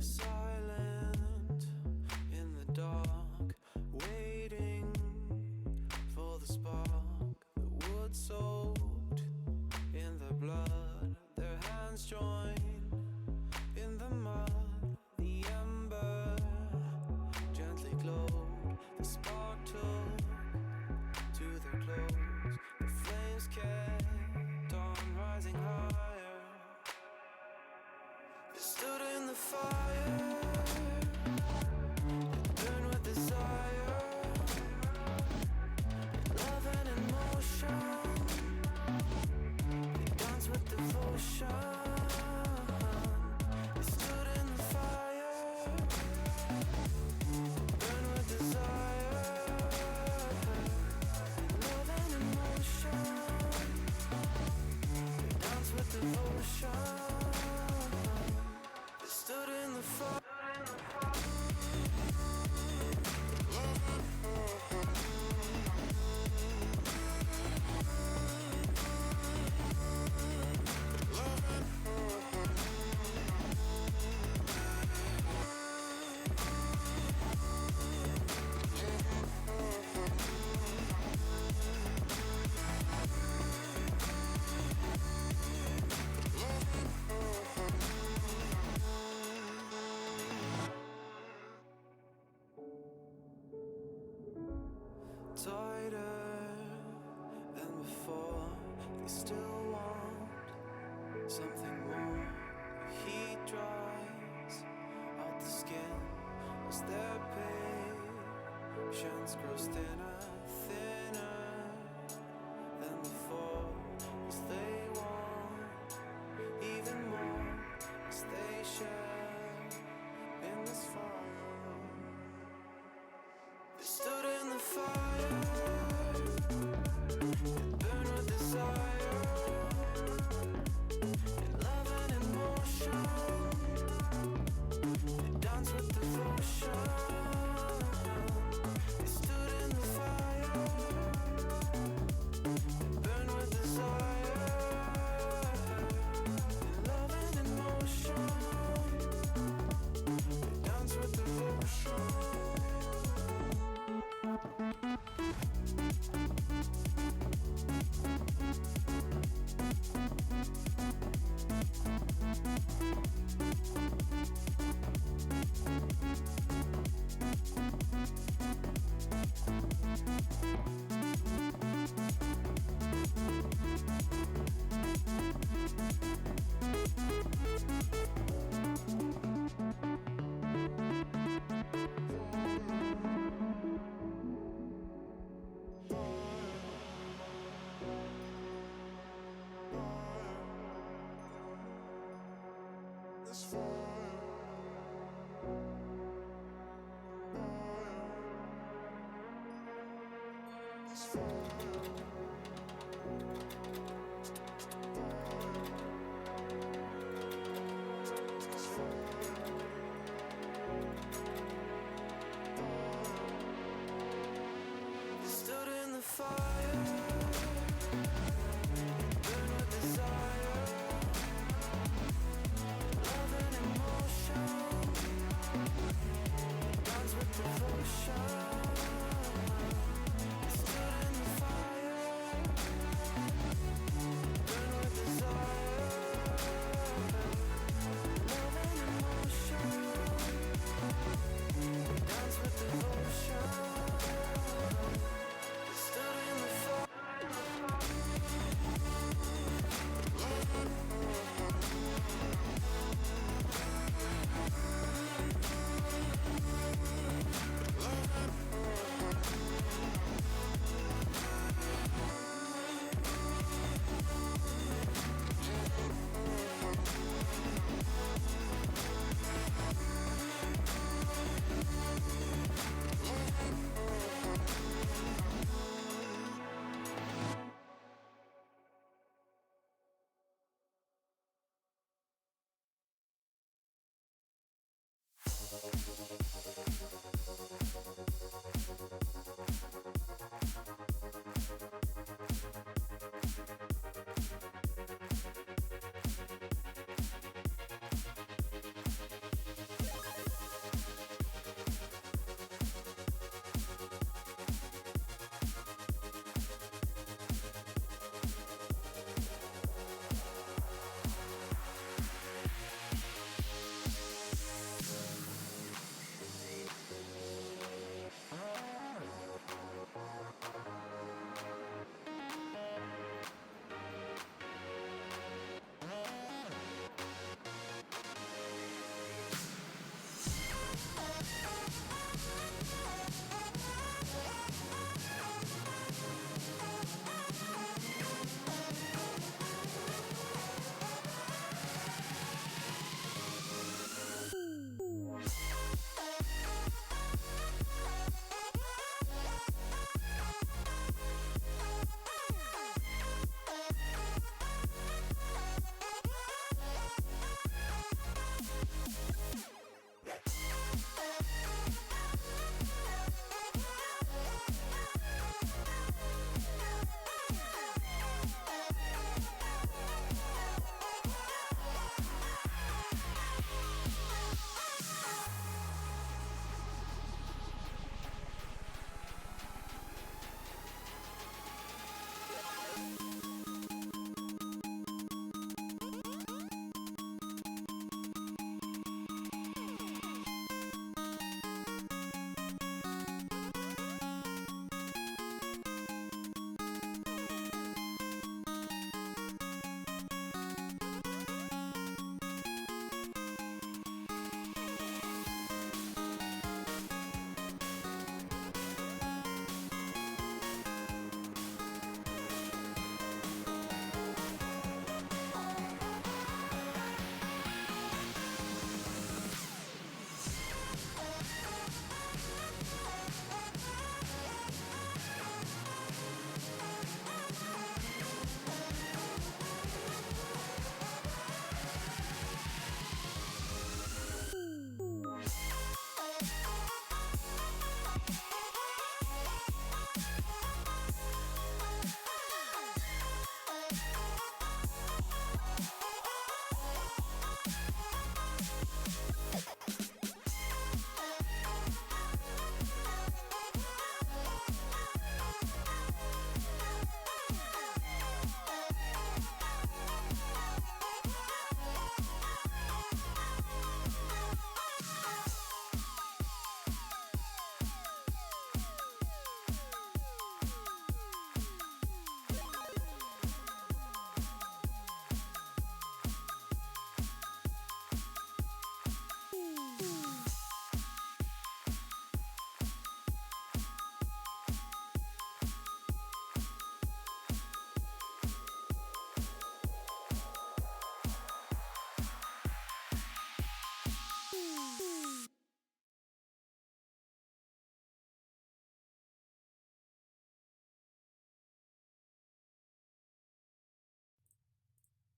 silent in the dark, waiting for the spark. The wood soaked in the blood, their hands join in the mud. The ember gently glowed, the spark took to their clothes. The flames kept on rising higher. They stood in the fire, they burned with desire, love and emotion. They danced with devotion. They stood in the fire, they burned with desire, love and emotion. They danced with devotion. Stood in the fire. Tighter than before, they still want something more. The heat dries out the skin as their patience grows thinner, thinner than before, as they want even more, as they share in this fire. They stood in the fire, burn with desire, in love and emotion. They dance with devotion. They stood in the fire, burn with desire, in love and emotion. They dance with devotion.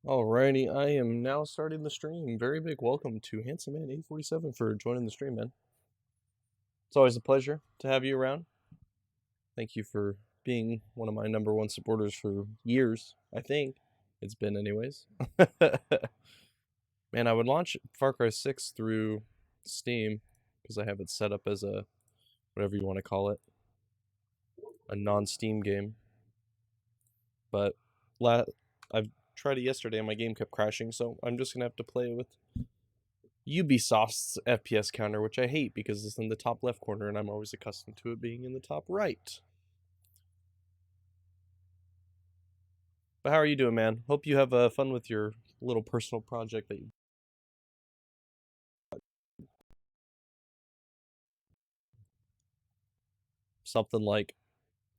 Alrighty, I am now starting the stream. Very big welcome to Handsome Man 847 for joining the stream, man. It's always a pleasure to have you around. Thank you for being one of my #1 supporters for years, I think. It's been anyways. Man, I would launch Far Cry 6 through Steam because I have it set up as a, whatever you want to call it, a non-Steam game. But I've tried it yesterday and my game kept crashing, so I'm just gonna have to play with Ubisoft's FPS counter, which I hate because it's in the top left corner and I'm always accustomed to it being in the top right. But how are you doing, man? Hope you have fun with your little personal project that you... Something like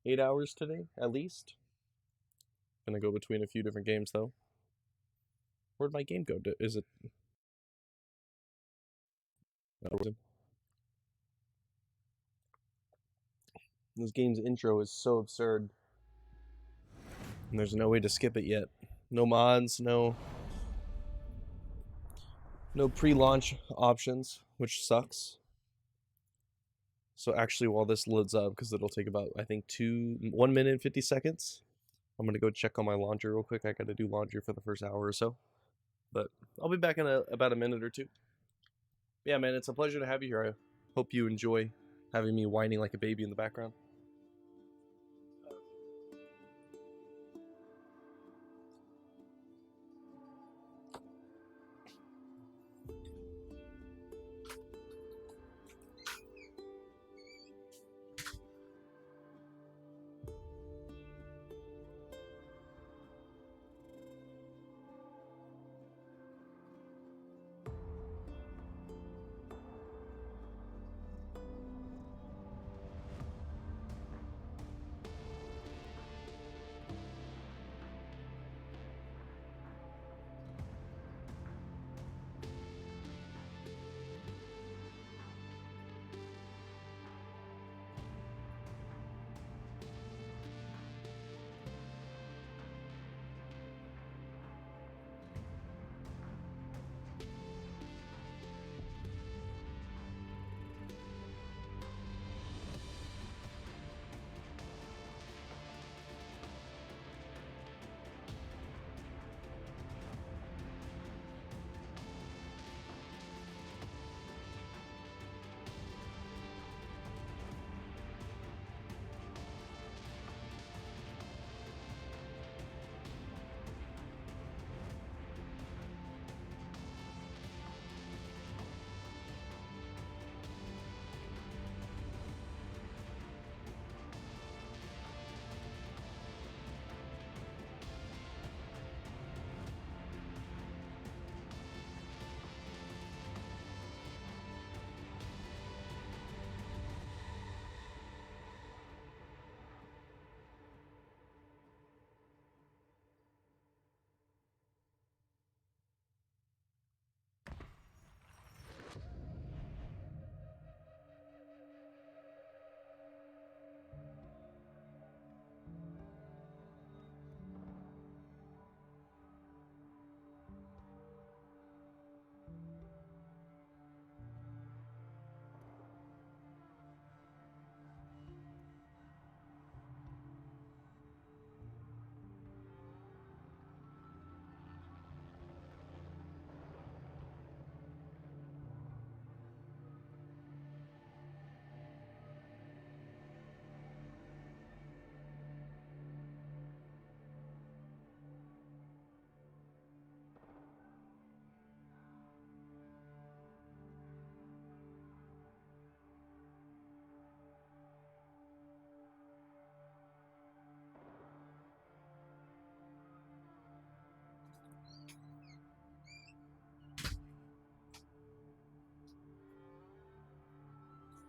8 hours today, at least. Gonna go between a few different games, though. Where'd my game go? Is it... This game's intro is so absurd. And there's no way to skip it yet. No mods, no pre-launch options, which sucks. So actually, while this loads up, because it'll take about, I think, 1 minute and 50 seconds, I'm gonna go check on my laundry real quick. I gotta do laundry for the first hour or so. But I'll be back in about a minute or two. Yeah, man, it's a pleasure to have you here. I hope you enjoy having me whining like a baby in the background.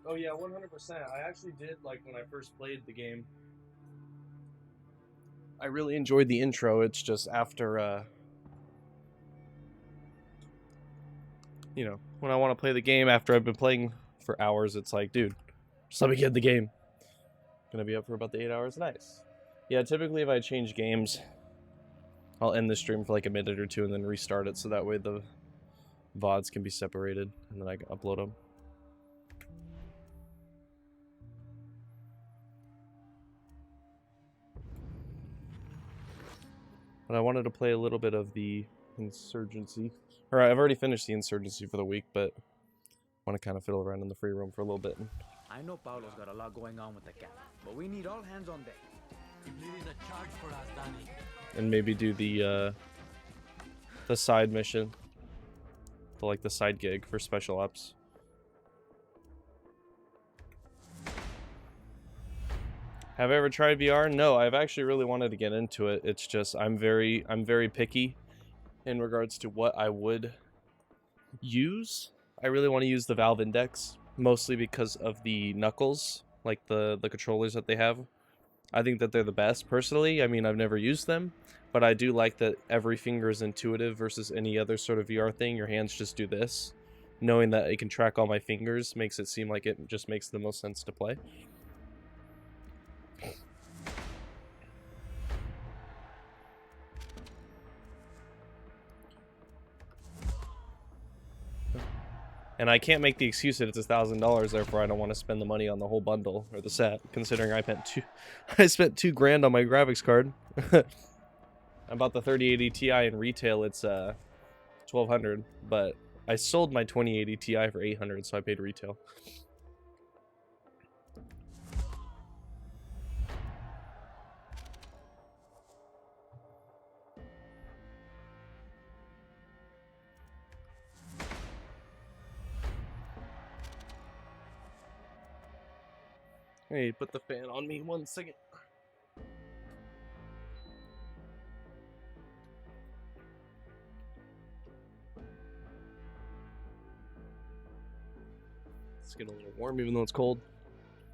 Oh yeah, 100%. I actually did, like, when I first played the game, I really enjoyed the intro. It's just after, you know, when I want to play the game after I've been playing for hours, it's like, dude, just let me get the game. Gonna be up for about the 8 hours. Nice. Yeah, typically if I change games, I'll end the stream for like a minute or two and then restart it so that way the VODs can be separated and then I can upload them. But I wanted to play a little bit of the Insurgency. Or I've already finished the Insurgency for the week, but I want to kind of fiddle around in the free roam for a little bit. I know Paolo's got a lot going on with the cat, but we need all hands on deck. Completing a charge for us, Danny. And maybe do the side mission. Like the side gig for special ops. Have I ever tried VR? No, I've actually really wanted to get into it. It's just I'm very picky in regards to what I would use. I really want to use the Valve Index, mostly because of the knuckles, like the controllers that they have. I think that they're the best personally. I mean, I've never used them, but I do like that every finger is intuitive versus any other sort of VR thing. Your hands just do this. Knowing that it can track all my fingers makes it seem like it just makes the most sense to play. And I can't make the excuse that it's $1,000, therefore I don't want to spend the money on the whole bundle or the set, considering I spent $2 grand on my graphics card. I bought the 3080 Ti in retail, it's $1,200, but I sold my 2080 Ti for $800, so I paid retail. Hey, put the fan on me 1 second. It's getting a little warm even though it's cold.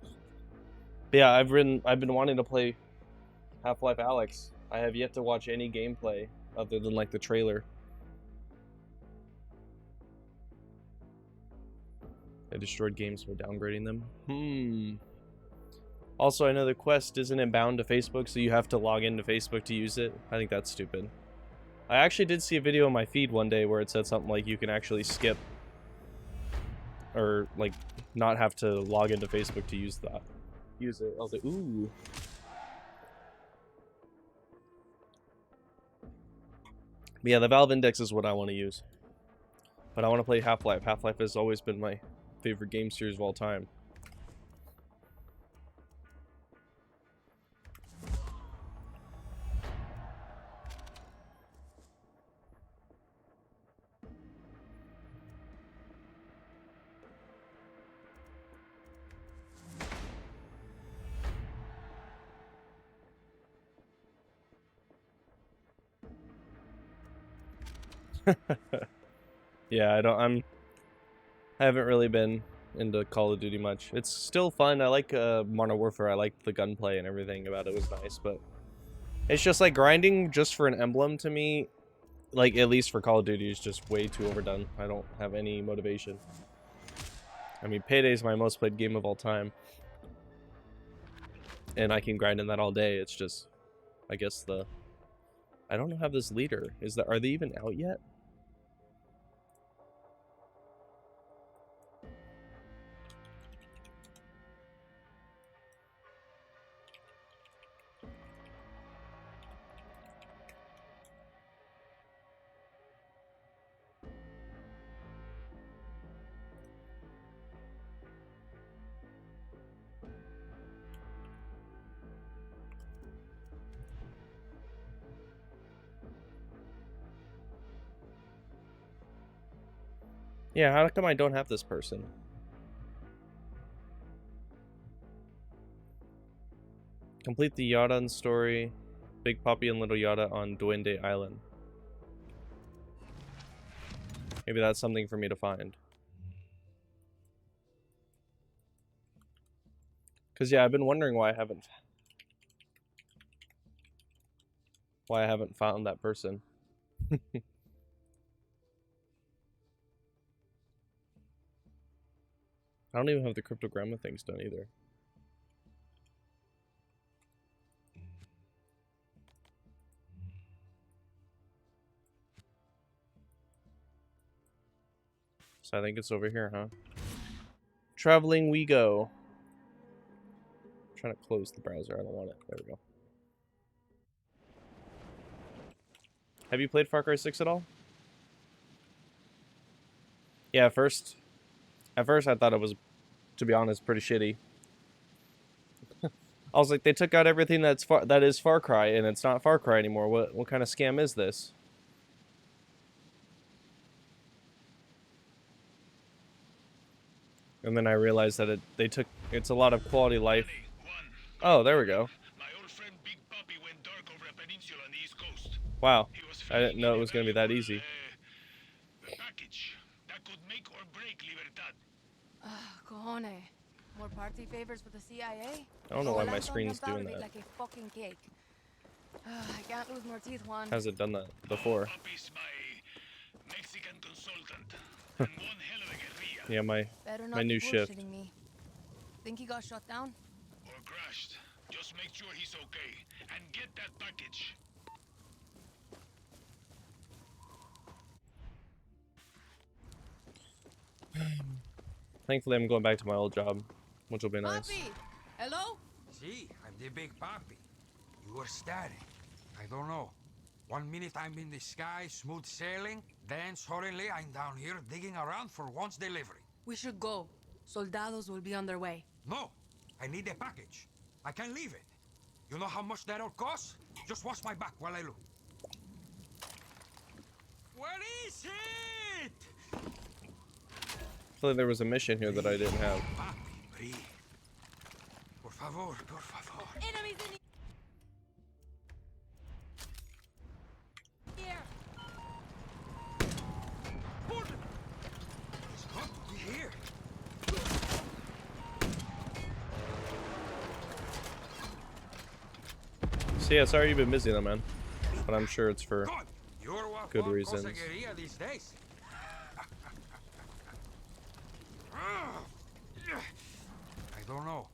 But yeah, I've been wanting to play Half-Life Alyx. I have yet to watch any gameplay other than like the trailer. I destroyed games by downgrading them. Also, I know the Quest isn't bound to Facebook, so you have to log into Facebook to use it. I think that's stupid. I actually did see a video on my feed one day where it said something like you can actually skip or like not have to log into Facebook to use that. Use it. I was like, ooh. But yeah, the Valve Index is what I want to use. But I want to play Half-Life. Half-Life has always been my favorite game series of all time. Yeah, I haven't really been into Call of Duty much. It's still fun. I like Modern Warfare. I like the gunplay and everything about it was nice, but it's just like grinding just for an emblem to me, like at least for Call of Duty, is just way too overdone. I don't have any motivation. I mean, Payday's my most played game of all time, and I can grind in that all day. It's just, I guess I don't have this leader. Are they even out yet? Yeah, how come I don't have this person? Complete the Yoda story, Big Poppy and Little Yoda on Duende Island. Maybe that's something for me to find. Cause yeah, I've been wondering why I haven't found that person. I don't even have the cryptogramma things done either. So I think it's over here, huh? Traveling we go. I'm trying to close the browser. I don't want it. There we go. Have you played Far Cry 6 at all? Yeah, at first I thought it was, to be honest, pretty shitty. I was like, they took out everything that is Far Cry, and it's not Far Cry anymore. What kind of scam is this? And then I realized that it's a lot of quality life. Oh, there we go. My old friend Big Papi went dark over a peninsula on the east coast. Wow, He was I didn't know it was feeling gonna be that valuable, easy. Package that could make or break Libertad. Cojones. More party favors for the CIA? I don't know why Well, my I'm screen's jumped out doing of it that. Like a fucking cake. I can't lose more teeth, Juan. Has it done that before? Papi's my Mexican consultant. And one hell of a guerrilla. Yeah, Better my not new be shift. bullshitting me. Think he got shot down? Or crashed. Just make sure he's okay. And get that package. Thankfully, I'm going back to my old job, which will be nice. Papi! Hello? See, I'm the big papi. You were static. I don't know. 1 minute I'm in the sky, smooth sailing, then suddenly I'm down here digging around for Juan's delivery. We should go. Soldados will be on their way. No, I need a package. I can't leave it. You know how much that'll cost? Just watch my back while I look. Where is it? Hopefully there was a mission here that I didn't have. Papi, breathe. Por favor, por favor. Enemies in here! It's got to be here. So yeah, sorry you've been busy though, man. But I'm sure it's for God, you're what good one reasons. conseguiría these days. I don't know.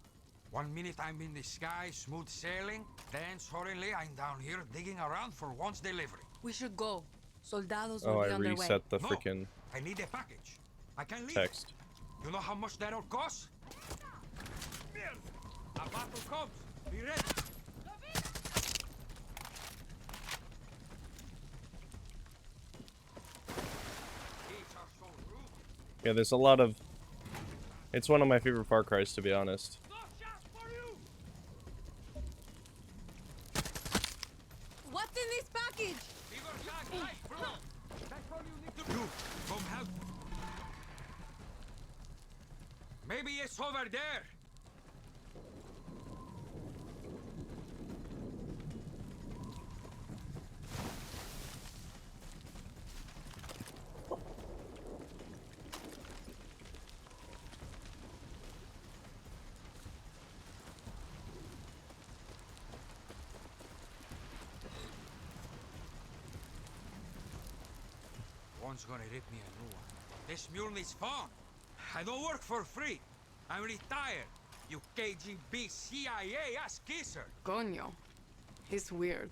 1 minute I'm in the sky, smooth sailing, then suddenly I'm down here digging around for Juan's delivery. We should go. Soldados Oh, will I be on their way. reset the No, freaking I need a package. I can't leave. text. You know how much that'll cost? A battle comes. Be ready. These are so rude. Yeah, there's a lot of. It's one of my favorite Far Cries, to be honest. No shots for you. What's in this package? Fever tag light, bro. That's all you need to do. Come help. Maybe it's over there. One's gonna rip me a new one. This mule needs fun. I don't work for free. I'm retired. You KGB CIA ass kisser. Coño. He's weird.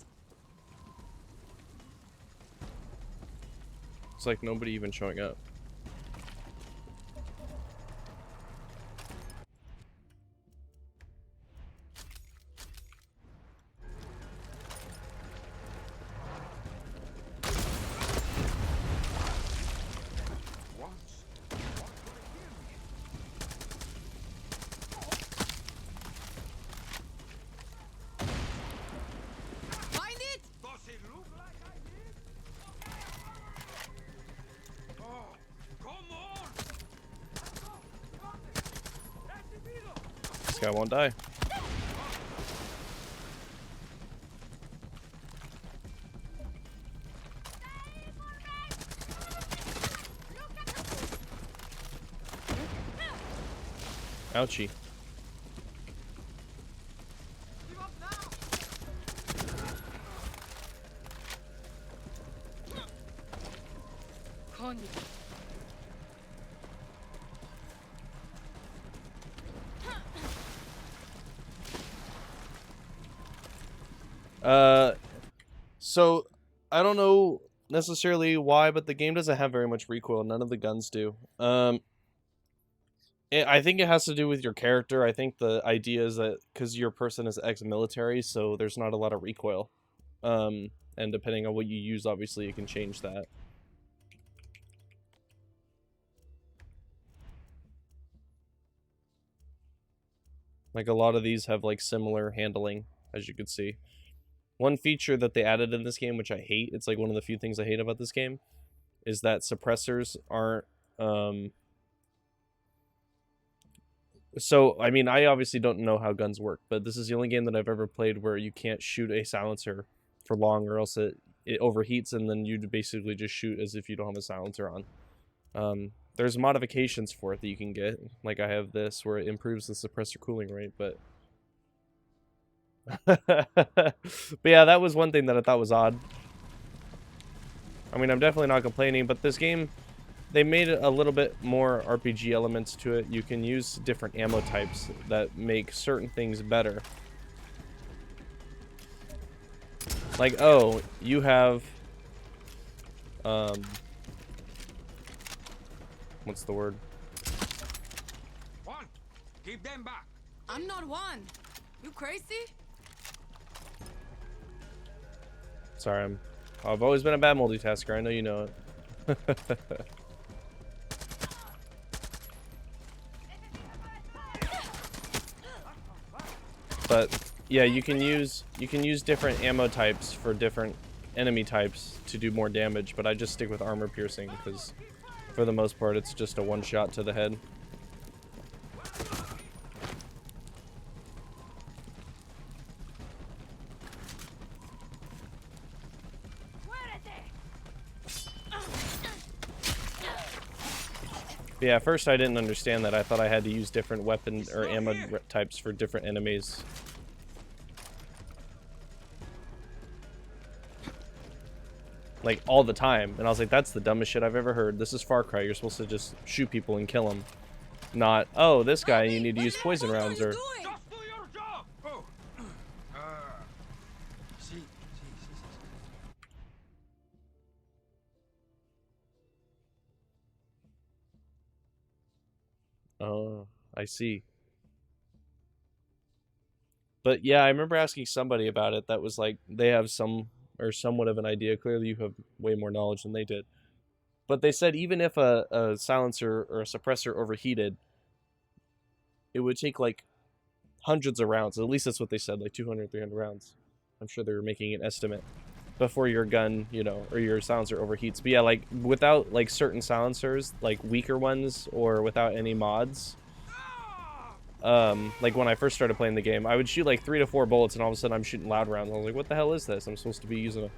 It's like nobody even showing up. Once. Find it! Does it look like I did? Oh, come on! This guy won't die. Ouchie. Coño. So I don't know necessarily why, but the game doesn't have very much recoil. None of the guns do. I think it has to do with your character. I think the idea is that because your person is ex-military, so there's not a lot of recoil. And depending on what you use, obviously, you can change that. Like, a lot of these have, like, similar handling, as you can see. One feature that they added in this game, which I hate, it's like one of the few things I hate about this game, is that suppressors aren't, So, I mean, I obviously don't know how guns work, but this is the only game that I've ever played where you can't shoot a silencer for long, or else it overheats, and then you basically just shoot as if you don't have a silencer on. There's modifications for it that you can get. Like, I have this where it improves the suppressor cooling rate, but... but yeah, that was one thing that I thought was odd. I mean, I'm definitely not complaining, but this game... They made a little bit more RPG elements to it. You can use different ammo types that make certain things better. Like, oh, you have... what's the word? One, keep them back. I'm not one. You crazy? Sorry, I've always been a bad multitasker. I know you know it. But yeah, you can use different ammo types for different enemy types to do more damage, but I just stick with armor piercing because for the most part it's just a one shot to the head. Yeah, at first I didn't understand that. I thought I had to use different weapon or ammo types for different enemies. Like, all the time. And I was like, that's the dumbest shit I've ever heard. This is Far Cry. You're supposed to just shoot people and kill them. Not, oh, this guy, you need to use poison rounds or... Just do your job. Oh. See. Oh, I see. But yeah, I remember asking somebody about it that was like, they have some or somewhat of an idea. Clearly you have way more knowledge than they did. But they said even if a silencer or a suppressor overheated, it would take like hundreds of rounds. At least that's what they said, like 200, 300 rounds. I'm sure they were making an estimate before your gun, you know, or your silencer overheats. But yeah, like without like certain silencers, like weaker ones or without any mods, like when I first started playing the game, I would shoot like 3 to 4 bullets and all of a sudden I'm shooting loud rounds. I was like, what the hell is this? I'm supposed to be using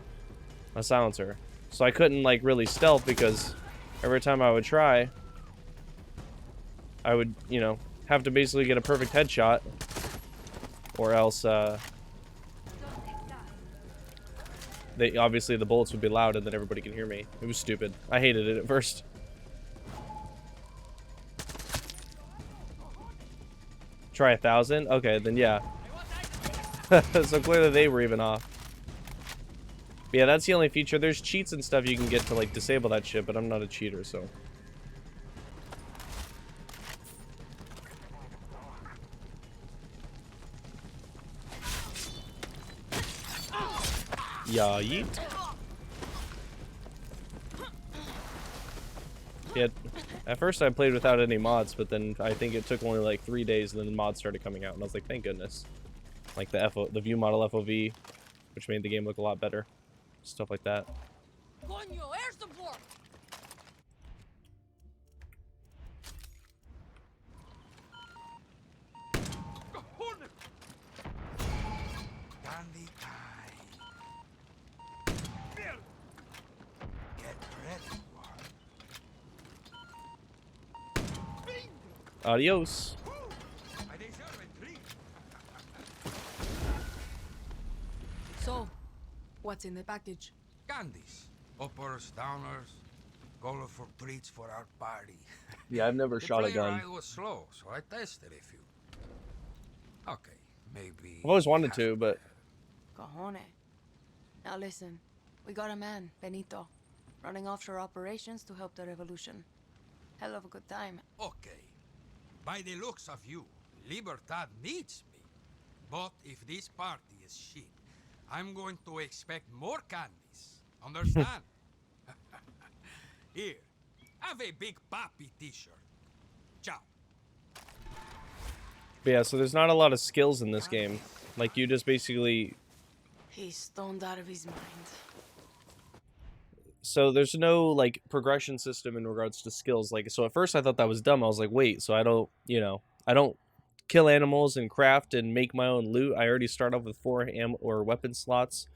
a silencer. So I couldn't like really stealth because every time I would try, I would, you know, have to basically get a perfect headshot or else, obviously the bullets would be loud and then everybody can hear me. It was stupid. I hated it at first. Try 1,000? Okay, then yeah. So clearly they were even off. But yeah, that's the only feature. There's cheats and stuff you can get to like disable that shit, but I'm not a cheater, so. Yeah, yeet. Yeah, at first I played without any mods, but then I think it took only like 3 days, and then the mods started coming out, and I was like, thank goodness. Like the view model FOV, which made the game look a lot better. Stuff like that. Coño, air support! Candy time. Get ready, Warren. Adios. I deserve a treat. So, what's in the package? Candies. Uppers, downers. Colorful treats for our party. Yeah, I've never The shot a plane gun. ride was slow, so I tested a few. Okay, maybe... I've always wanted half to, but Cojones. Now listen, we got a man, Benito. running offshore operations to help the revolution. Hell of a good time. Okay. By the looks of you, Libertad needs me. But if this party is shit, I'm going to expect more candies. Understand? Here, have a Big Papi t-shirt. Ciao. But yeah, so there's not a lot of skills in this game. Like, you just basically... He's stoned out of his mind. So there's no, like, progression system in regards to skills. Like, so at first I thought that was dumb. I was like, wait, so I don't, you know, I don't kill animals and craft and make my own loot. I already start off with 4 or weapon slots.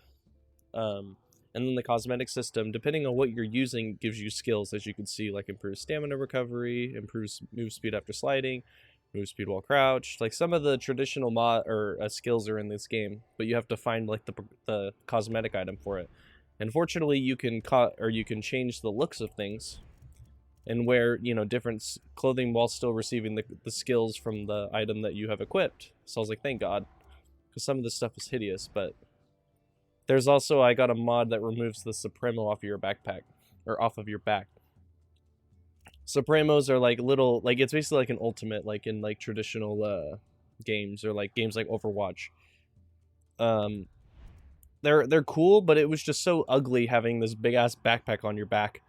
And then the cosmetic system, depending on what you're using, gives you skills, as you can see, like improves stamina recovery, improves move speed after sliding, move speed while crouched. Like, some of the traditional skills are in this game, but you have to find like the cosmetic item for it. And fortunately, you can change the looks of things and wear, you know, different clothing while still receiving the skills from the item that you have equipped. So I was like, thank God, because some of this stuff is hideous. But there's also, I got a mod that removes the Supremo off of your backpack, or off of your back. Supremos are like little, like, it's basically like an ultimate, like in like traditional games, or like games like Overwatch. They're cool, but it was just so ugly having this big ass backpack on your back,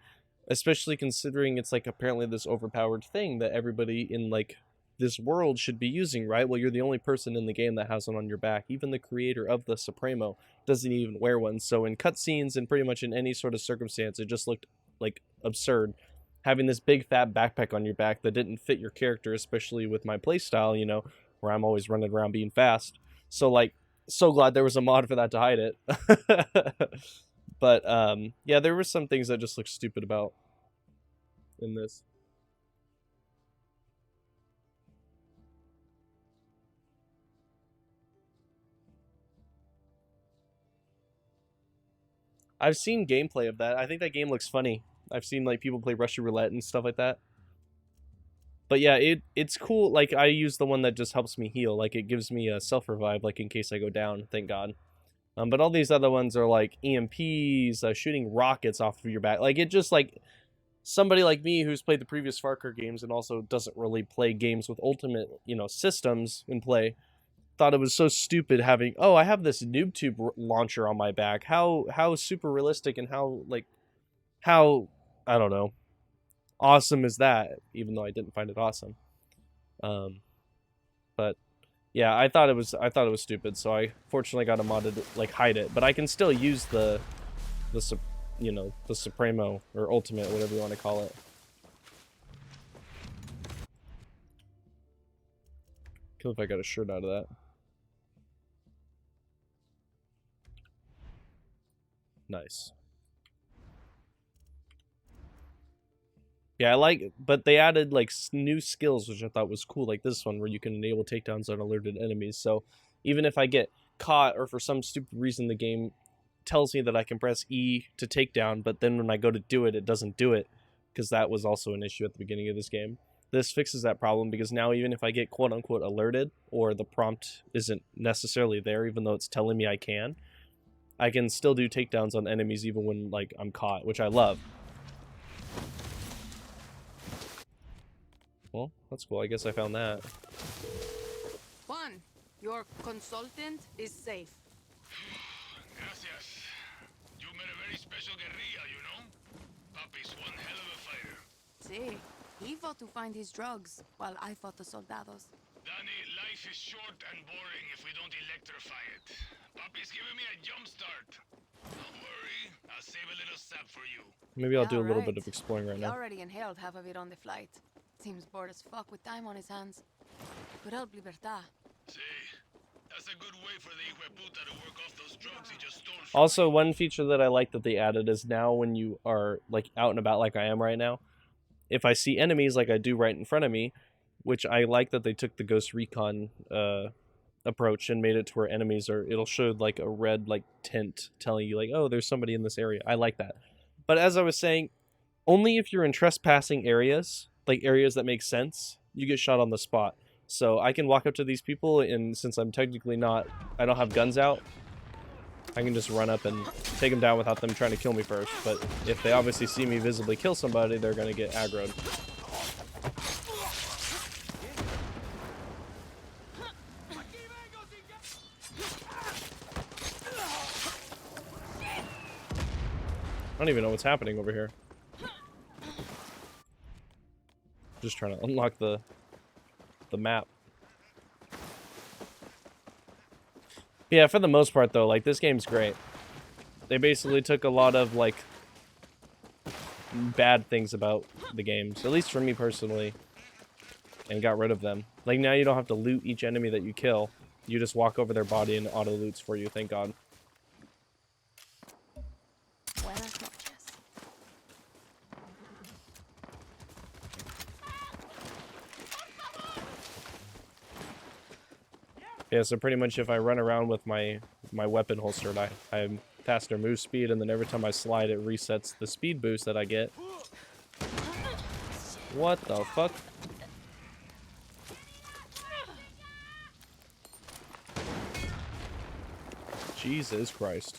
especially considering it's like apparently this overpowered thing that everybody in like this world should be using, right? Well, you're the only person in the game that has one on your back. Even the creator of the Supremo doesn't even wear one. So in cutscenes and pretty much in any sort of circumstance, it just looked like absurd having this big fat backpack on your back that didn't fit your character, especially with my playstyle, you know, where I'm always running around being fast. So like, so glad there was a mod for that to hide it. But yeah, there were some things that just looked stupid about in this. I've seen gameplay of that. I think that game looks funny. I've seen like people play Russian roulette and stuff like that. But yeah, it's cool. Like, I use the one that just helps me heal. Like, it gives me a self-revive, like, in case I go down, thank God. But all these other ones are like EMPs, shooting rockets off of your back. Like, it just, like, somebody like me who's played the previous Far Cry games and also doesn't really play games with ultimate, you know, systems in play, thought it was so stupid having, oh, I have this NoobTube launcher on my back. How super realistic and how, I don't know, awesome is that, even though I didn't find it awesome. But yeah, I thought it was stupid, so I fortunately got a mod to like hide it, but I can still use the you know, the Supremo or Ultimate, whatever you want to call it. Cool if I got a shirt out of that. Nice. Yeah, I like, but they added like new skills, which I thought was cool, like this one where you can enable takedowns on alerted enemies. So even if I get caught, or for some stupid reason the game tells me that I can press E to take down, but then when I go to do it, it doesn't do it, because that was also an issue at the beginning of this game. This fixes that problem, because now even if I get quote-unquote alerted, or the prompt isn't necessarily there, even though it's telling me I can still do takedowns on enemies even when like I'm caught, which I love. Well, that's cool. I guess I found that. Juan, your consultant is safe. Gracias. You met a very special guerrilla, you know? Papi's one hell of a fighter. See, he fought to find his drugs, while I fought the soldados. Danny, life is short and boring if we don't electrify it. Papi's giving me a jump start. Don't worry, I'll save a little sap for you. Maybe I'll do a Yeah, little bit right. of exploring right He now. already inhaled half of it on the flight. Seems bored as fuck with time on his hands. Could help Libertad. See, that's a good way for the Hijueputa to work off those drugs he just stole from Also, one feature that I like that they added is now when you are like out and about like I am right now, if I see enemies like I do right in front of me, which I like that they took the Ghost Recon approach and made it to where enemies are, it'll show like a red like tint telling you like, oh, there's somebody in this area. I like that. But as I was saying, only if you're in trespassing areas, like areas that make sense, you get shot on the spot. So I can walk up to these people, and since I'm technically not, I don't have guns out, I can just run up and take them down without them trying to kill me first. But if they obviously see me visibly kill somebody, they're gonna get aggroed. I don't even know what's happening over here. Just trying to unlock the map. Yeah, for the most part though, like this game's great. They basically took a lot of like bad things about the games, at least for me personally, and got rid of them. Like now you don't have to loot each enemy that you kill. You just walk over their body and auto loots for you, thank God. Buenas noches. Yeah, so pretty much if I run around with my weapon holstered, I'm faster move speed, and then every time I slide, it resets the speed boost that I get. What the fuck? Jesus Christ.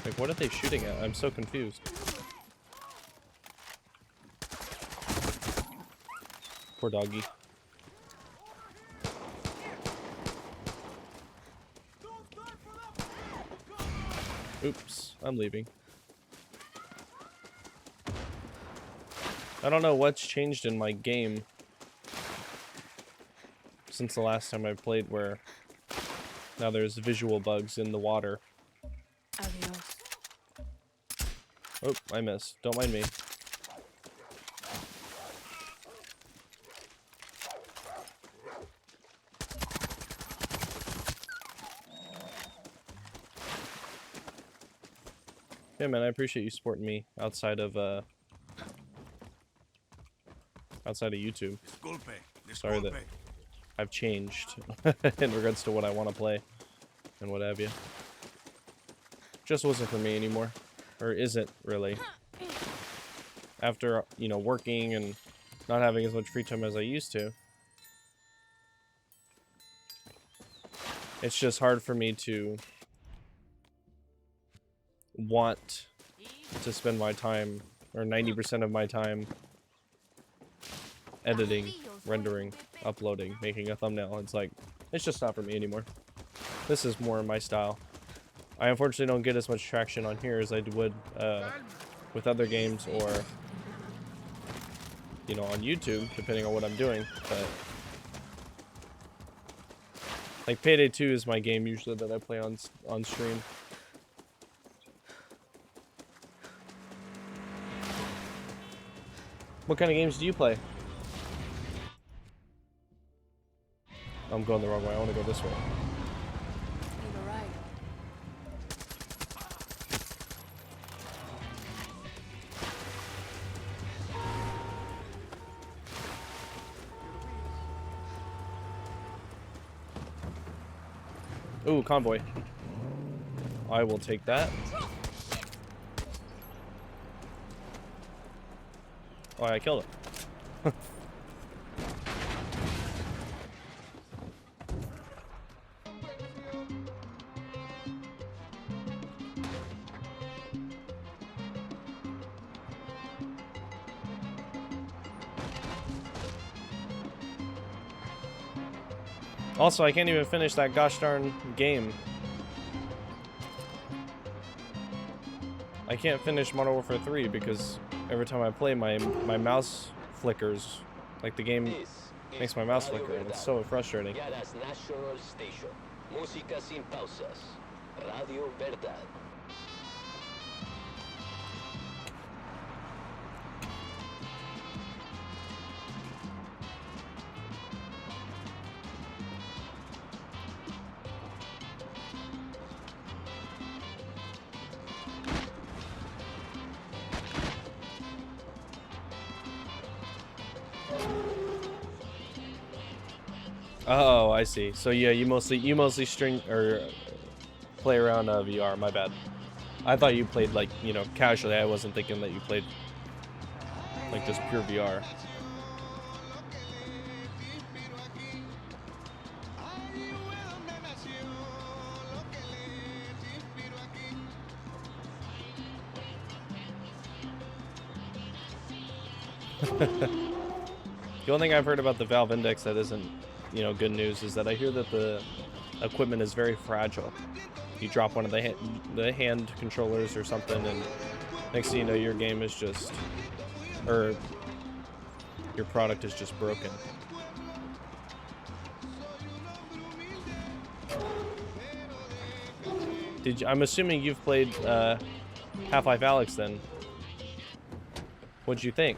Like, what are they shooting at? I'm so confused. Poor doggy. Oops, I'm leaving. I don't know what's changed in my game since the last time I played, where now there's visual bugs in the water. Adios. Oh, I missed. Don't mind me. Yeah, man, I appreciate you supporting me outside of YouTube. Sorry that I've changed in regards to what I want to play and what have you. Just wasn't for me anymore, or isn't really. After, you know, working and not having as much free time as I used to, it's just hard for me to want to spend my time, or 90% of my time, editing, rendering, uploading, making a thumbnail. It's like, it's just not for me anymore. This is more my style. I unfortunately don't get as much traction on here as I would with other games, or, you know, on YouTube, depending on what I'm doing. But like Payday 2 is my game usually that I play on stream. What kind of games do you play? I'm going the wrong way. I want to go this way. Take a ride. Ooh, convoy. I will take that. Oh, I killed it. Also, I can't even finish that gosh darn game. I can't finish Modern Warfare 3 because every time I play, my mouse flickers. Like, the game makes my mouse flicker, and it's so frustrating. Yara's national station. Música sin pausas. Radio Verdad. Oh, I see. So yeah, you mostly string or play around VR. My bad. I thought you played like, you know, casually. I wasn't thinking that you played like just pure VR. The only thing I've heard about the Valve Index that isn't, you know, good news is that I hear that the equipment is very fragile. You drop one of the hand controllers or something, and next thing you know, your game is just, or your product is just broken. I'm assuming you've played Half-Life Alyx then. What'd you think?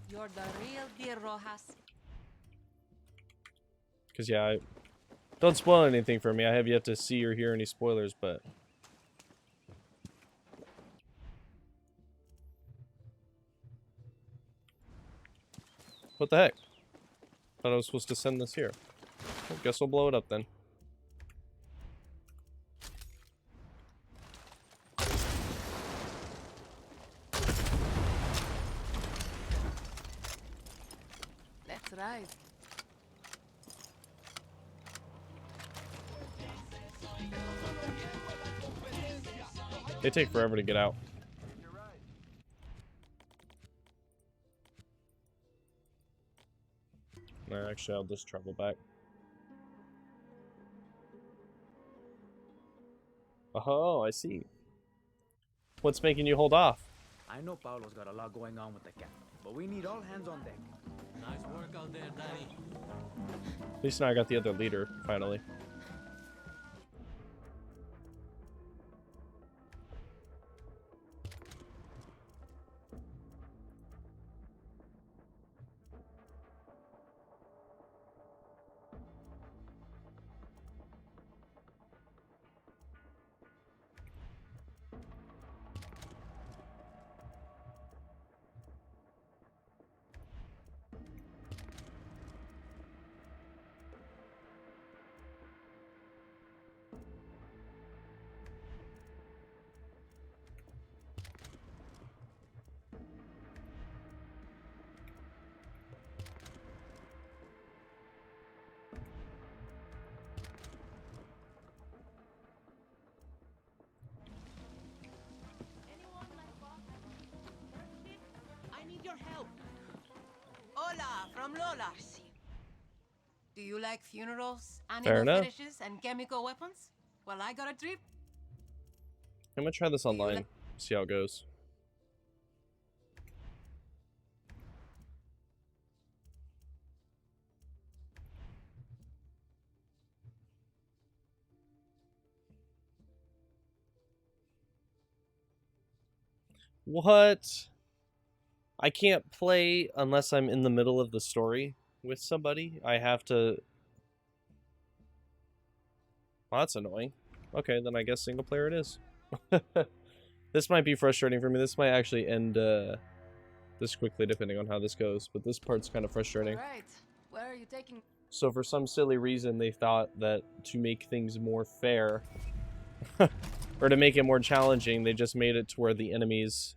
You're the real deal, Rojas. Because, yeah, don't spoil anything for me. I have yet to see or hear any spoilers, but... What the heck? Thought I was supposed to send this here. Well, guess we'll blow it up then. Let's ride. They take forever to get out. Actually, I'll just travel back. Oh, I see. What's making you hold off? I know Paolo's got a lot going on with the cat, but we need all hands on deck. Nice work out there, Danny. At least now I got the other leader, finally. I need your help. Hola, from Lola. Do you like funerals, animal enough. fetishes, and chemical weapons? Well, I got a trip. I'm gonna try this online, see how it goes. What? I can't play unless I'm in the middle of the story with somebody. I have to... Well, that's annoying. Okay, then I guess single player it is. This might be frustrating for me. This might actually end this quickly depending on how this goes. But this part's kind of frustrating. Right. Where are you taking? So for some silly reason, they thought that to make things more fair, or to make it more challenging, they just made it to where the enemies,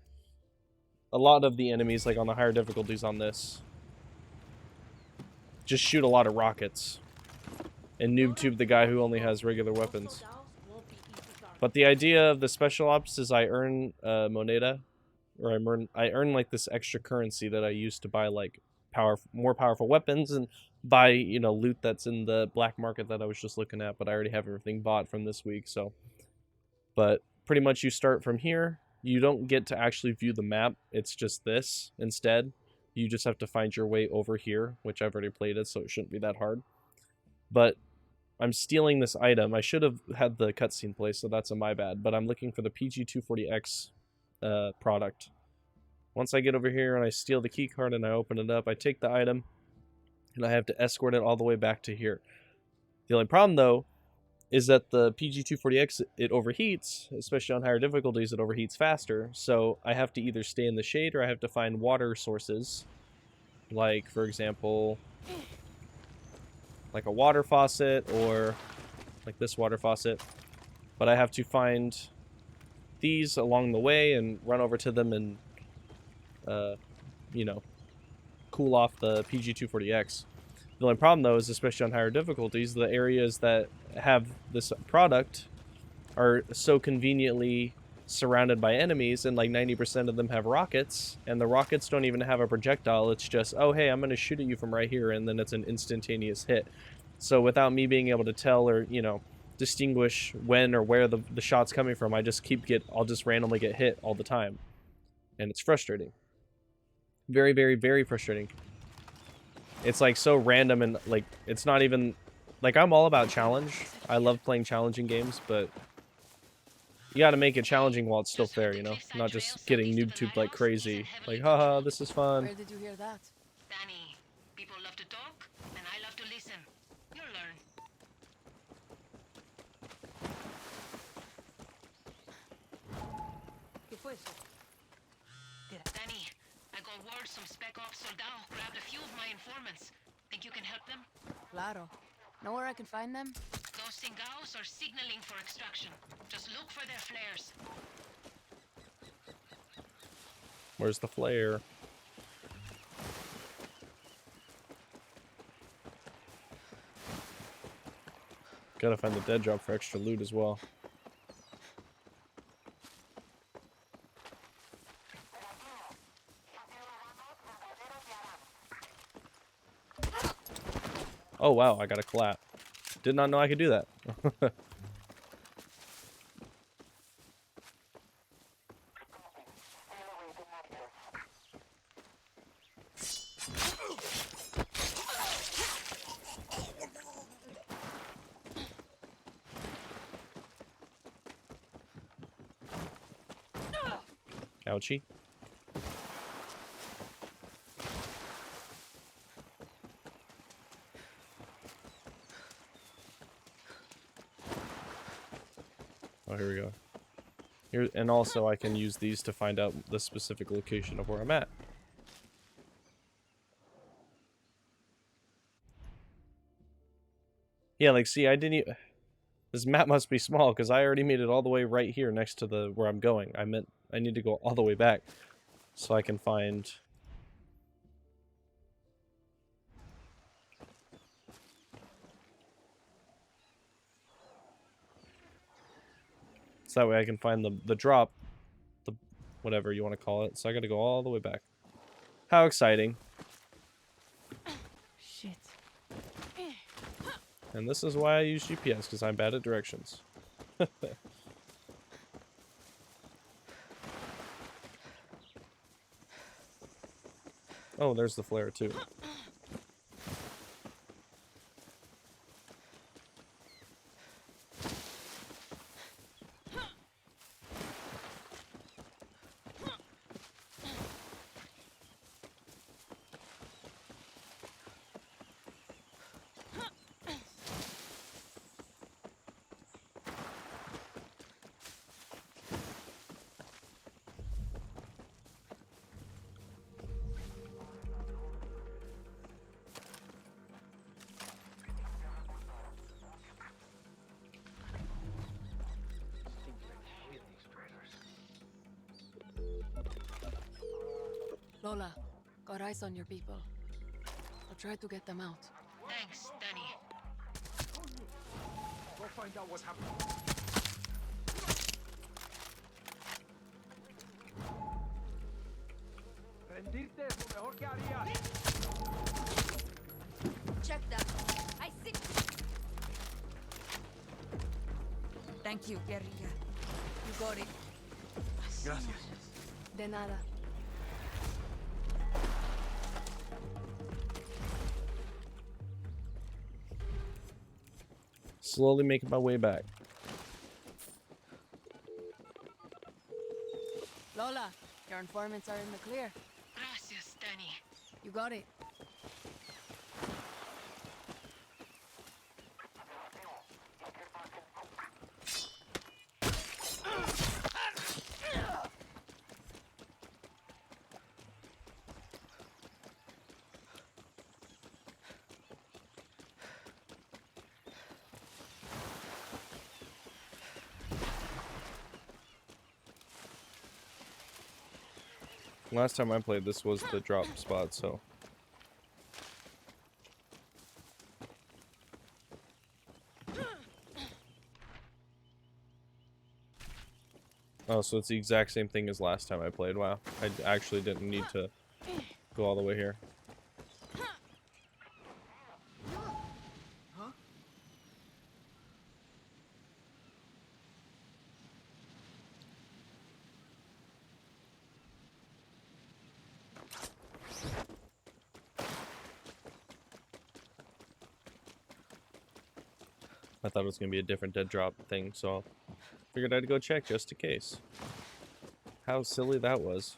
a lot of the enemies, like on the higher difficulties on this, just shoot a lot of rockets and noob tube the guy who only has regular weapons. But the idea of the special ops is I earn moneda, or I earn like this extra currency that I use to buy like more powerful weapons and buy, you know, loot that's in the black market that I was just looking at, but I already have everything bought from this week. So, but pretty much you start from here. You don't get to actually view the map. It's just this instead. You just have to find your way over here, which I've already played it, so it shouldn't be that hard. But I'm stealing this item. I should have had the cutscene play, so that's my bad. But I'm looking for the PG-240X product. Once I get over here and I steal the key card and I open it up, I take the item and I have to escort it all the way back to here. The only problem, though, is that the PG-240X, it overheats, especially on higher difficulties, it overheats faster. So I have to either stay in the shade or I have to find water sources. Like, for example, like a water faucet or like this water faucet. But I have to find these along the way and run over to them and, you know, cool off the PG-240X. The only problem, though, is especially on higher difficulties, the areas that have this product are so conveniently surrounded by enemies, and like 90% of them have rockets, and the rockets don't even have a projectile. It's just, oh, hey, I'm going to shoot at you from right here, and then it's an instantaneous hit. So without me being able to tell or, you know, distinguish when or where the shot's coming from, I'll just randomly get hit all the time. And it's frustrating. Very, very, very frustrating. It's like so random, and like it's not even like, I'm all about challenge. I love playing challenging games, but you gotta make it challenging while it's still fair, you know? Not just getting noob-tubed like crazy. Like, haha, this is fun. Where did you hear that? Danny, people love to talk, and I love to listen. You'll learn. ¿Qué fue eso? Danny, I got word some Spec Ops soldado grabbed a few of my informants. Think you can help them? Claro. Know where I can find them? Those Singaos are signaling for extraction. Just look for their flares. Where's the flare? Gotta find the dead drop for extra loot as well. Oh wow, I got a clap. Did not know I could do that. Ouchie. Oh, here we go. Here, and also I can use these to find out the specific location of where I'm at. Yeah, like, see, I didn't even... This map must be small, because I already made it all the way right here next to the where I'm going. I meant I need to go all the way back so I can find... So that way I can find the drop, the whatever you want to call it. So I gotta go all the way back. How exciting. Shit. And this is why I use GPS, because I'm bad at directions. Oh, there's the flare too. Lola, got eyes on your people. I'll try to get them out. Thanks, Danny. Go find out what's happening. Rendirte es lo mejor que harías. Check that. I see. Thank you, guerrilla. You got it. Gracias. De nada. Slowly making my way back. Lola, your informants are in the clear. Gracias, Danny. You got it. Last time I played this was the drop spot, so. Oh, so it's the exact same thing as last time I played. Wow. I actually didn't need to go all the way here. I thought it was going to be a different dead drop thing, so figured I'd go check just in case. How silly that was.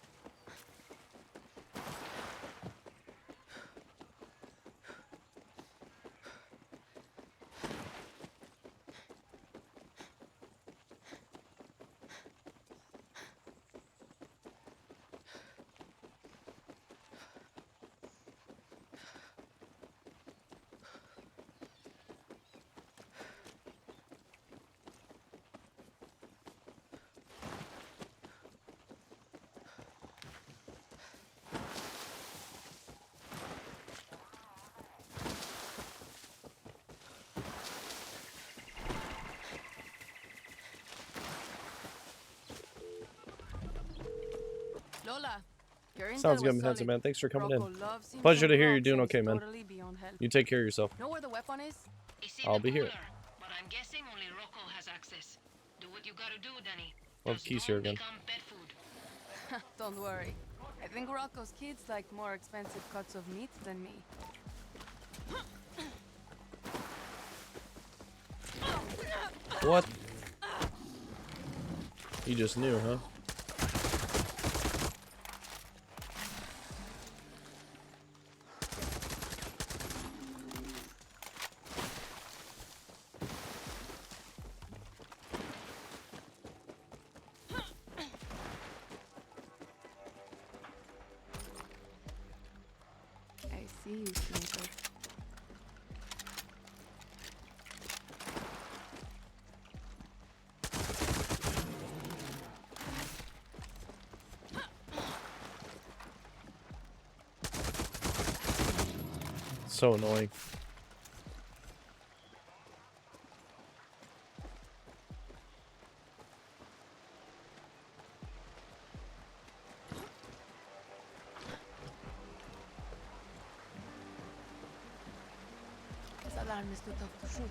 Lola, your intel Sounds good, was Handsome solid. Man. Thanks for coming Rocco in. loves him Pleasure some to hear you're rocks doing and okay, he's man. totally beyond help. You take care of yourself. Know where the weapon is? It's in I'll the be here. cooler, but I'm guessing only Rocco has access. Do what you gotta do, Danny. Love Just keys here don't again. become pet food. Don't worry. I think Rocco's kids like more expensive cuts of meat than me. What? You just knew, huh? I see you, Sniper. So annoying. This alarm is too tough to shoot.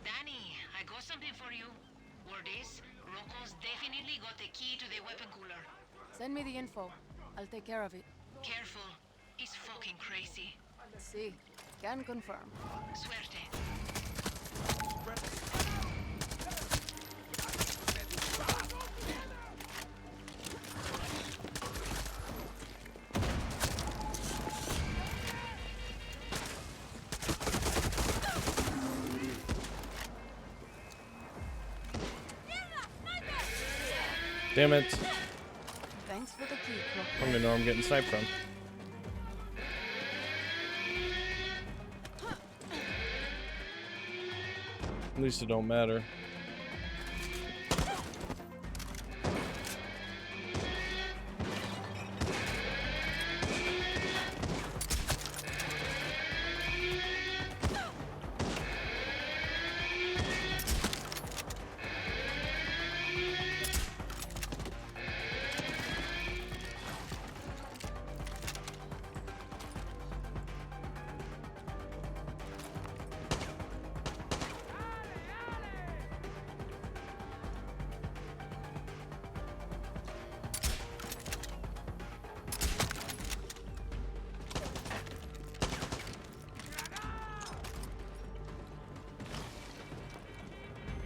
Danny, I got something for you. Word is, Rocco's definitely got the key to the weapon cooler. Send me the info. I'll take care of it. Careful, he's fucking crazy. See, can confirm. Suerte. Damn it. Thanks for the key, I Rocco. don't even know where I'm getting sniped from. At least it don't matter.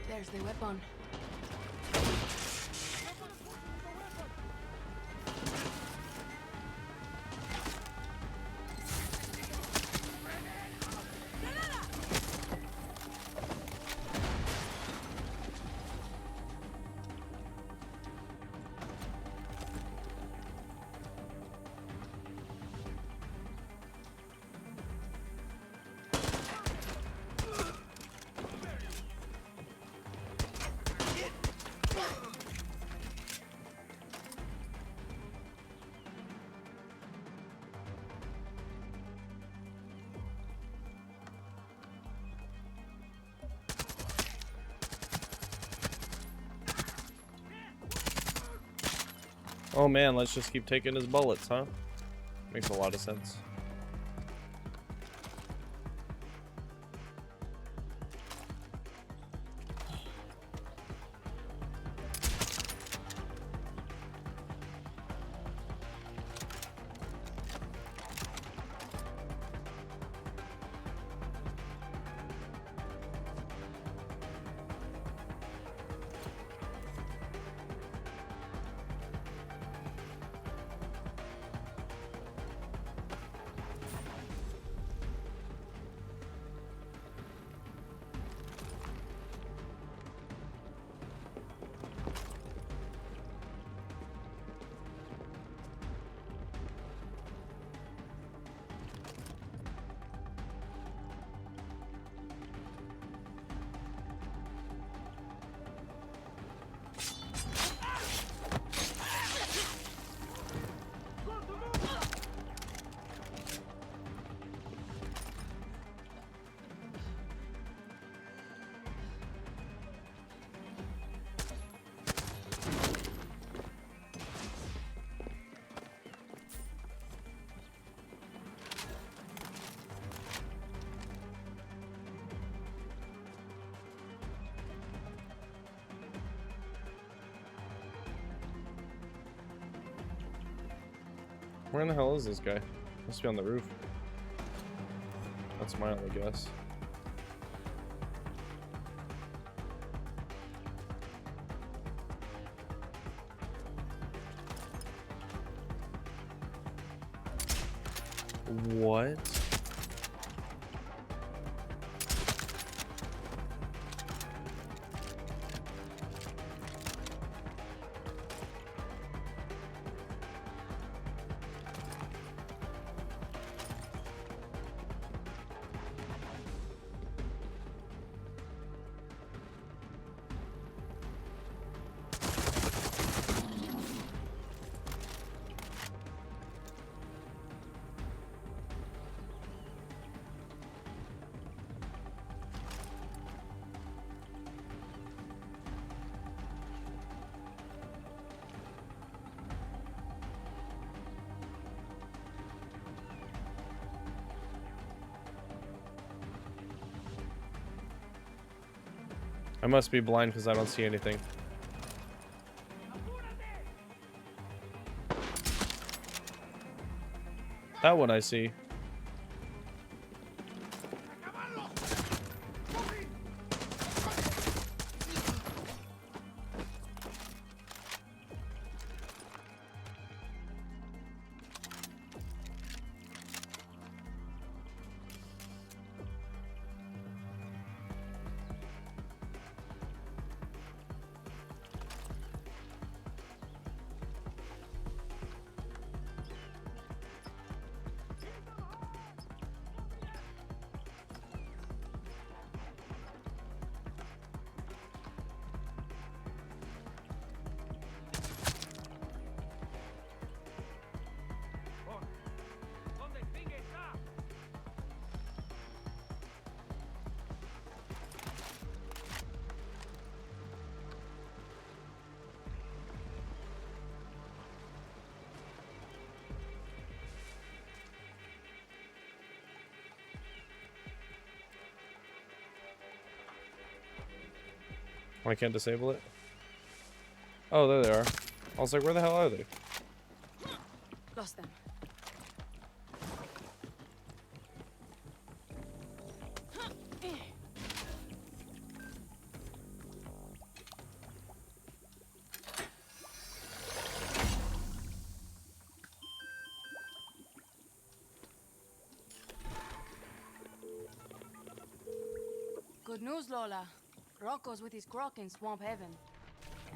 There's the weapon. Oh man, let's just keep taking his bullets, huh? Makes a lot of sense. Where in the hell is this guy? Must be on the roof. That's my only guess. What? I must be blind because I don't see anything. That one I see. I can't disable it? Oh, there they are. I was like, where the hell are they? Lost them. Good news, Lola. Rocco's with his croc in Swamp Heaven.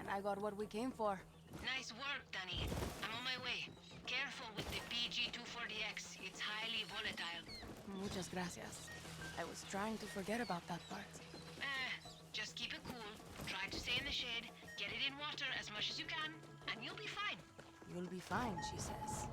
And I got what we came for. Nice work, Danny. I'm on my way. Careful with the PG-240X. It's highly volatile. Muchas gracias. I was trying to forget about that part. Just keep it cool. Try to stay in the shade. Get it in water as much as you can, and you'll be fine. You'll be fine, she says.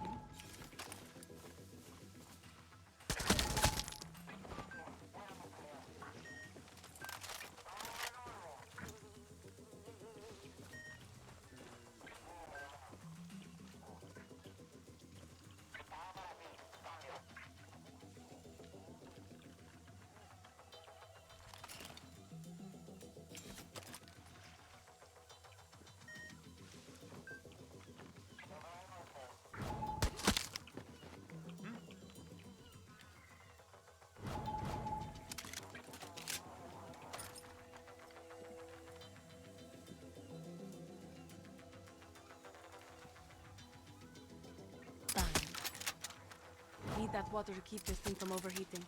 that water to keep this thing from overheating.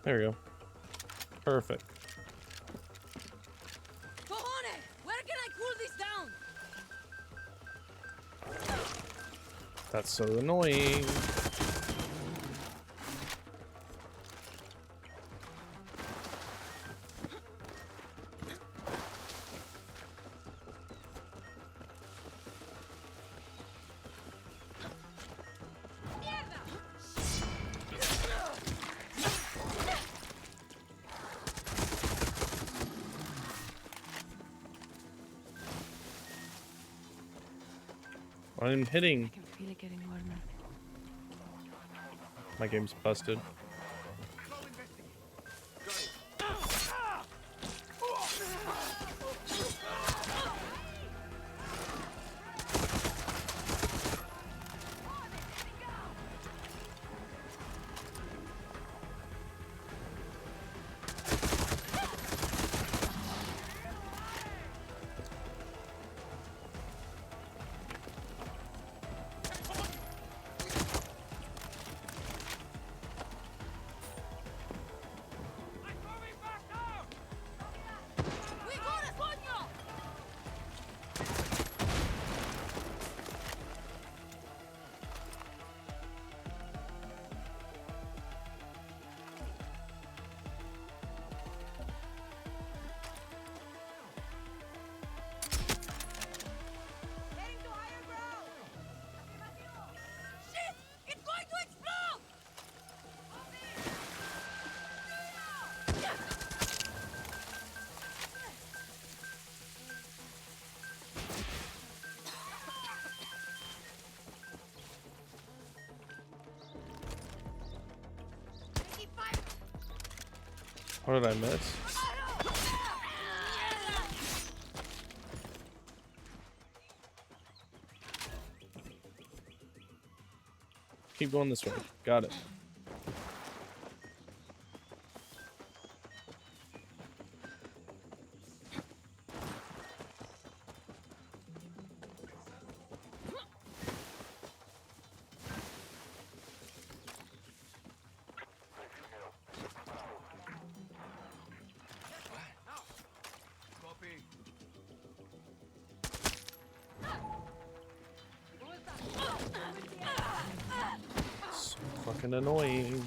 There we go. Perfect. Cojones! Where can I cool this down? That's so annoying. I'm hitting. I can feel it getting warmer. My game's busted. We got it, coño! Heading to higher ground! Shit! It's going to explode! Keep firing! What did I miss? Keep going this way. Got it. So fucking annoying.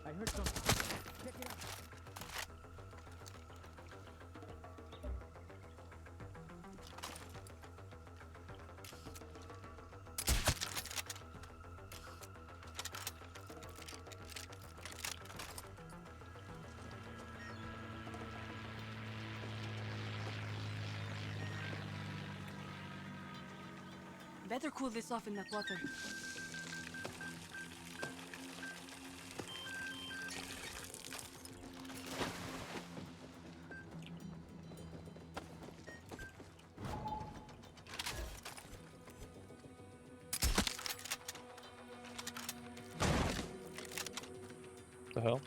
I heard something. Check it out. Better cool this off in that water. The hell?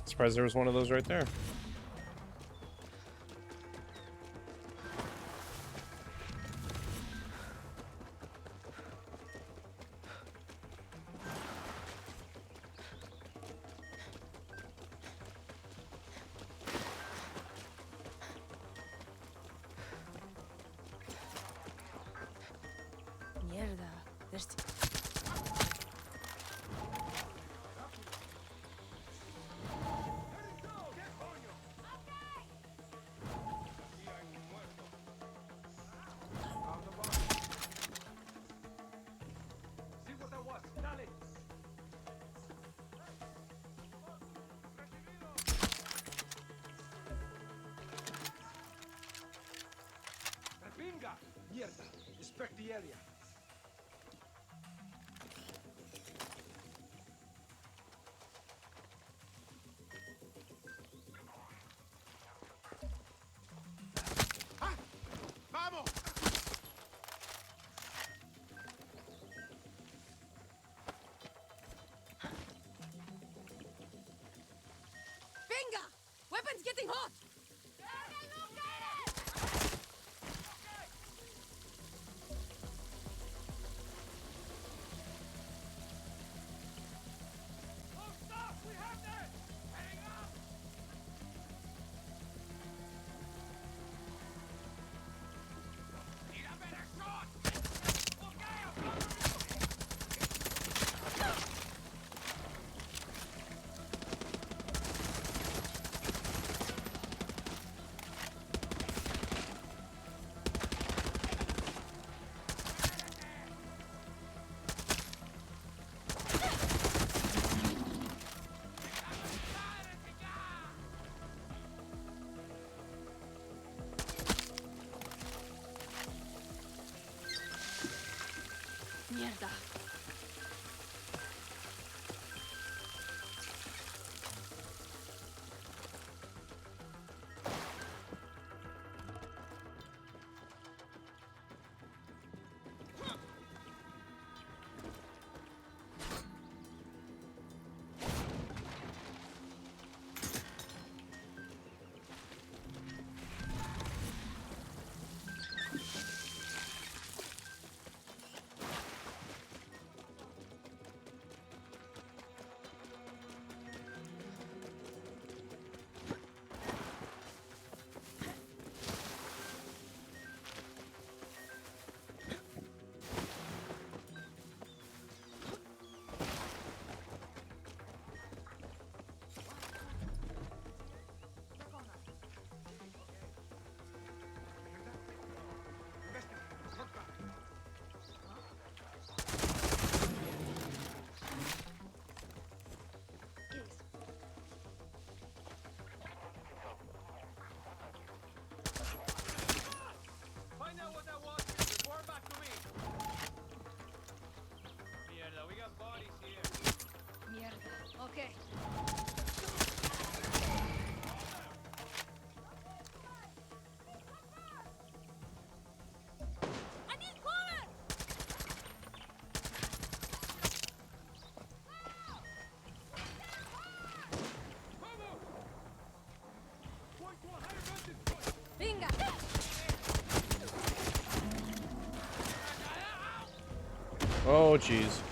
Surprised there was one of those right there. Mierda. There's... the area. Vamos! Venga! Weapons getting hot! Mierda. Find out what that was. Report back to me. Mierda, we got bodies here. Mierda. Okay. I need cover! Venga! Oh, jeez.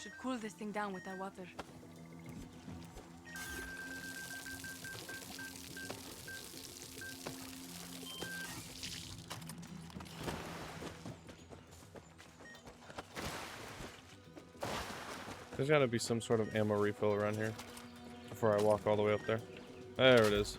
Should cool this thing down with that water. There's gotta be some sort of ammo refill around here before I walk all the way up there. There it is.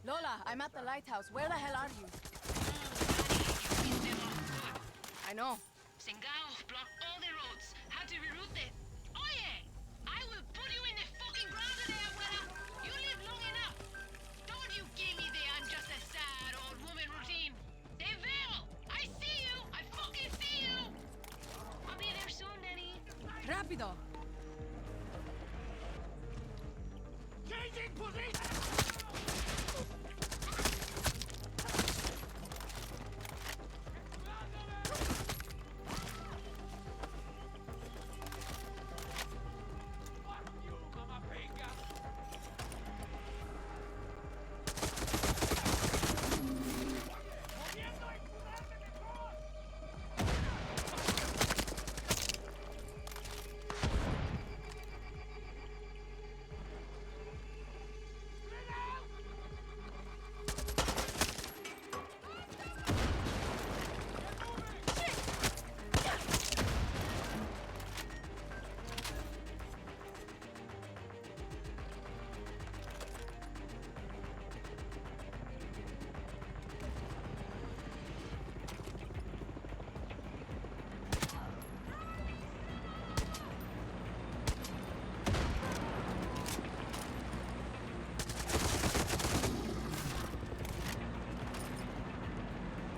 Lola, I'm at the lighthouse. Where the hell are you? I know. Singao blocked all the roads. Had to reroute it. Oye! I will put you in the fucking ground today, abuela! You live long enough! Don't you give me the I'm just a sad old woman routine! Te veo! I see you! I fucking see you! I'll be there soon, Danny. Rápido! Changing position!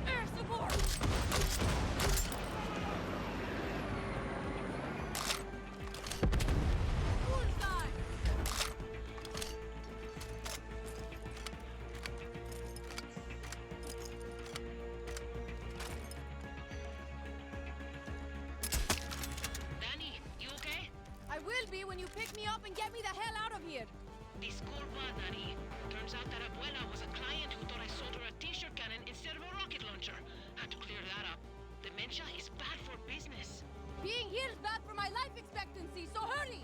Air support! Bullseye! Danny, you okay? I will be when you pick me up and get me the hell out of here. Disculpa, Danny. Turns out that abuela was a client who thought I sold her a t-shirt cannon instead of a rocket launcher. Had to clear that up. Dementia is bad for business. Being here is bad for my life expectancy, so hurry!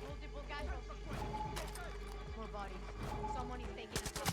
Multiple casualties. More bodies. Someone is taking us out.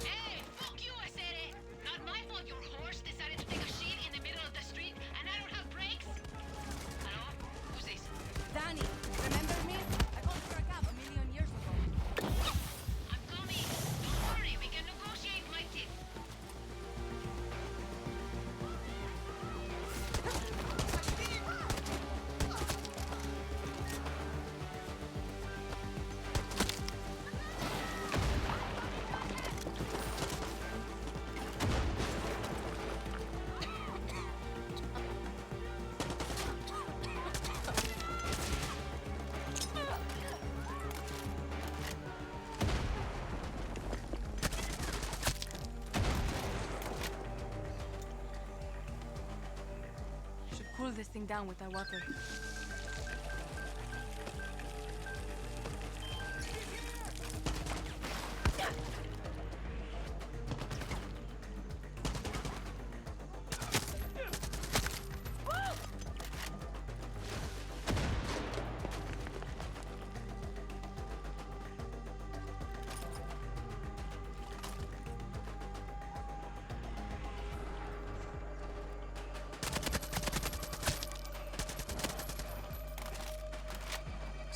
Hey, fuck you, I said it! Not my fault your horse decided to take a shit in the middle of the street and I don't have brakes! Hello? Who's this? Danny, remember me? I called for a cab a million years ago. I'm coming! Don't worry, we can negotiate, my tip! Should cool this thing down with that water.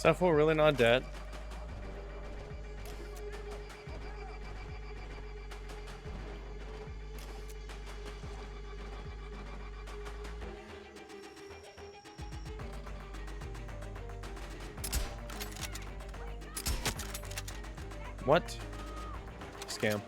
Is that fool really not dead? What? Scam.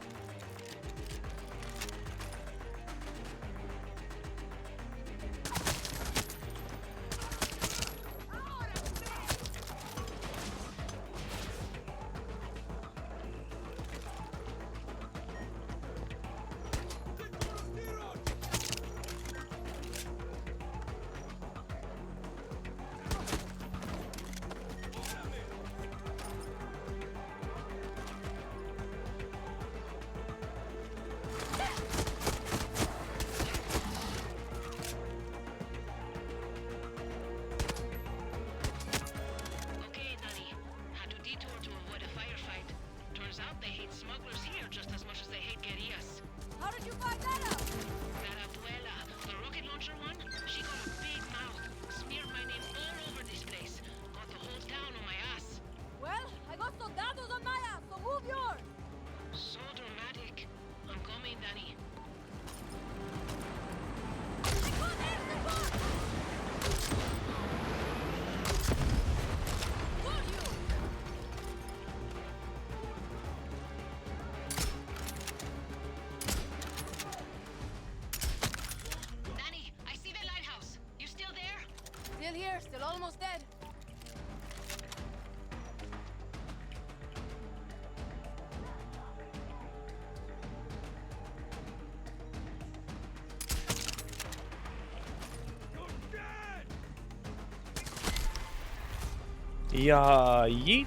Okay, Danny. Had to detour to avoid a firefight. Turns out they hate smugglers here just as much as they hate guerrillas. How did you find that out? That abuela, the rocket launcher one, she got a big mouth. Smeared my name all over this place. Got the whole town on my ass. Well, I got soldados on my ass, so move yours. So dramatic. I'm coming, Danny. Danny, I see the lighthouse. You still there? Still here, still almost dead. Yeah, yeet.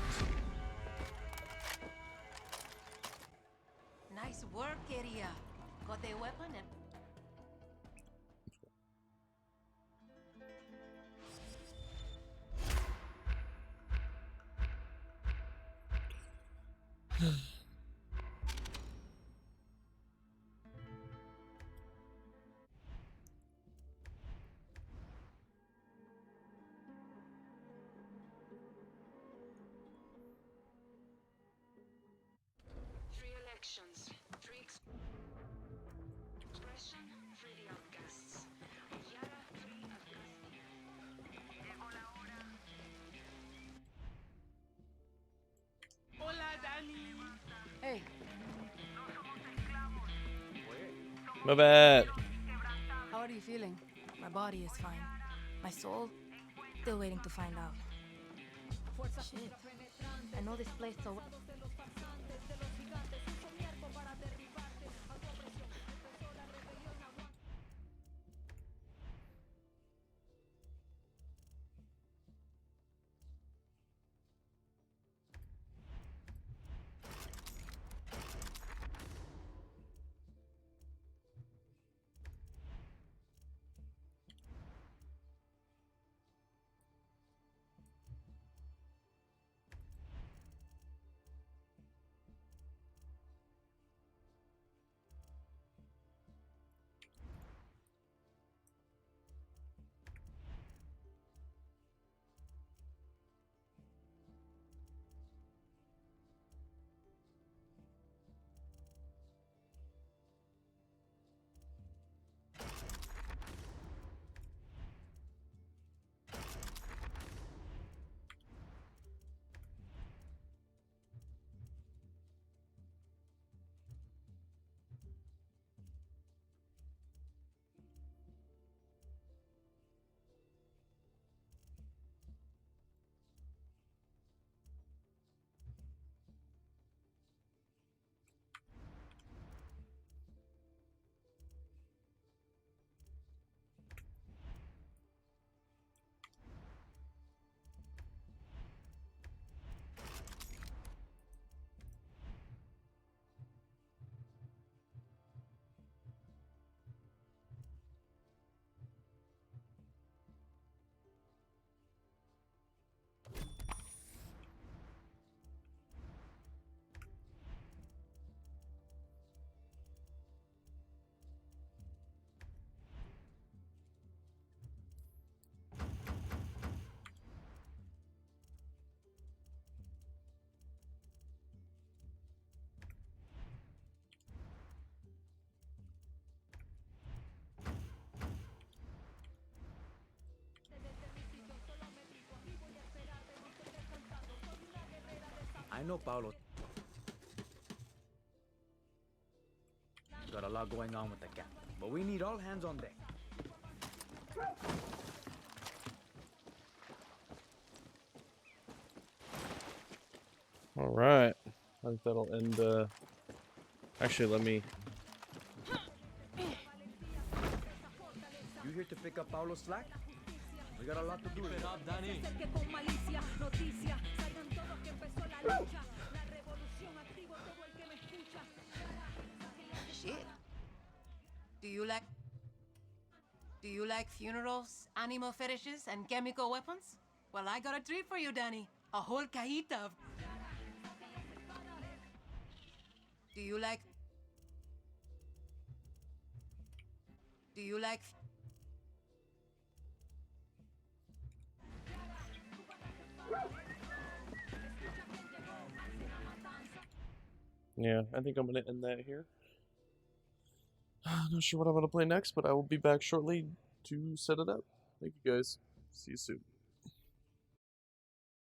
Nice work, area. Got a weapon and... Free elections. Free expression. Free the outcasts. Yara, free amnesty. Llegó la hora. Hola, Danny. Hey, Move it. how are you feeling? My body is fine. My soul, still waiting to find out. Shit. I know this place so well. I know Paulo. Got a lot going on with the cat, but we need all hands on deck. All right. I think that'll end. Actually, let me. You here to pick up Paulo's slack? We got a lot to do. Keep it up, Danny. Shit. Do you like funerals, animal fetishes, and chemical weapons? Well, I got a treat for you, Danny. A whole cajita of... Do you like... Yeah, I think I'm gonna end that here. Not sure what I'm gonna play next, but I will be back shortly to set it up. Thank you guys. See you soon.